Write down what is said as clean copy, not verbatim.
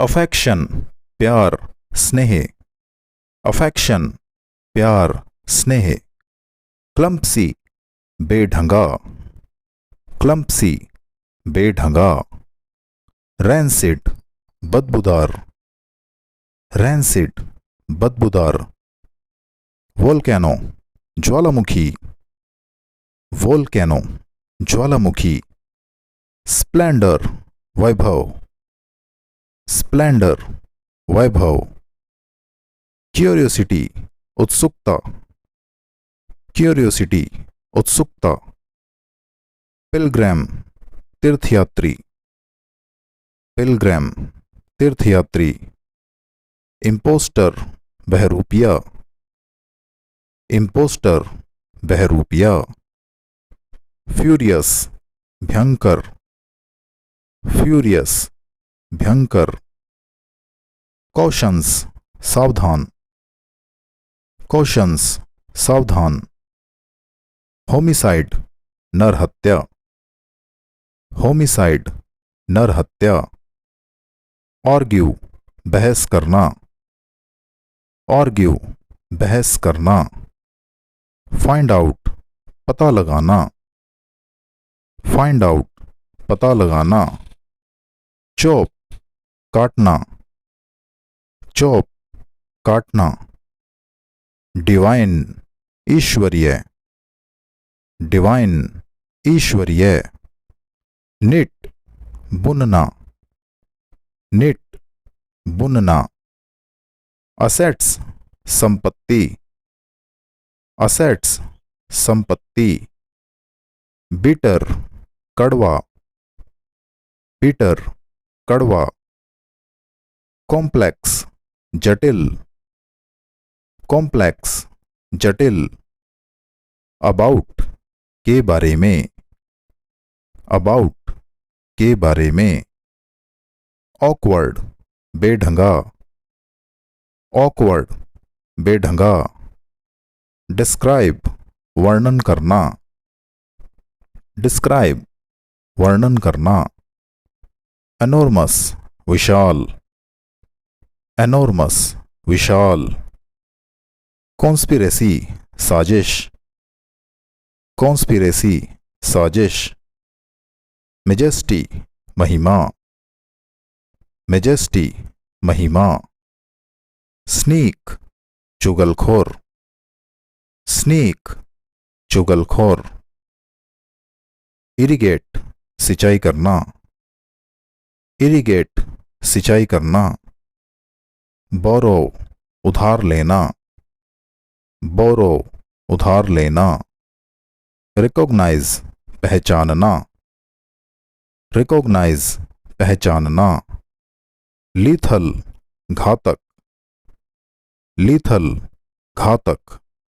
Affection प्यार स्नेह, affection प्यार स्नेह। क्लम्पसी बेढंगा, क्लम्पसी बेढंगा। रैंसिड बदबूदार, रैंसिड बदबूदार। वोल्केनो ज्वालामुखी, वोल्केनो ज्वालामुखी। स्प्लेंडर वैभव, स्प्लेंडर वैभव। क्यूरियोसिटी उत्सुकता, क्यूरियोसिटी उत्सुकता। पिलग्रिम तीर्थयात्री, पिलग्रिम तीर्थयात्री। इम्पोस्टर बहरूपिया, इम्पोस्टर बहरूपिया। फ्यूरियस भयंकर, फ्यूरियस भयंकर। कॉशंस सावधान, कॉशंस सावधान। होमिसाइड नरहत्या, होमिसाइड नरहत्या। आर्ग्यू बहस करना, आर्ग्यू बहस करना। फाइंड आउट पता लगाना, फाइंड आउट पता लगाना। चॉप काटना, चॉप काटना। डिवाइन ईश्वरीय, डिवाइन ईश्वरीय। निट बुनना, निट बुनना। असेट्स संपत्ति, असेट्स संपत्ति। बिटर कड़वा, बिटर कड़वा। कॉम्प्लेक्स जटिल, कॉम्प्लेक्स जटिल। अबाउट के बारे में, अबाउट के बारे में। ऑकवर्ड बेढंगा, ऑकवर्ड बेढंगा। डिस्क्राइब वर्णन करना, डिस्क्राइब वर्णन करना। एनॉर्मस विशाल, एनॉर्मस विशाल। कॉन्स्पिरेसी साजिश, कॉन्स्पिरेसी साजिश। मेजेस्टी महिमा, मेजेस्टी महिमा। स्नीक चुगलखोर, स्नीक चुगलखोर। इरिगेट सिंचाई करना, इरिगेट सिंचाई करना। बोरो उधार लेना, बोरो उधार लेना। रिकॉग्नाइज पहचानना, रिकॉग्नाइज पहचानना। लीथल घातक, लीथल घातक।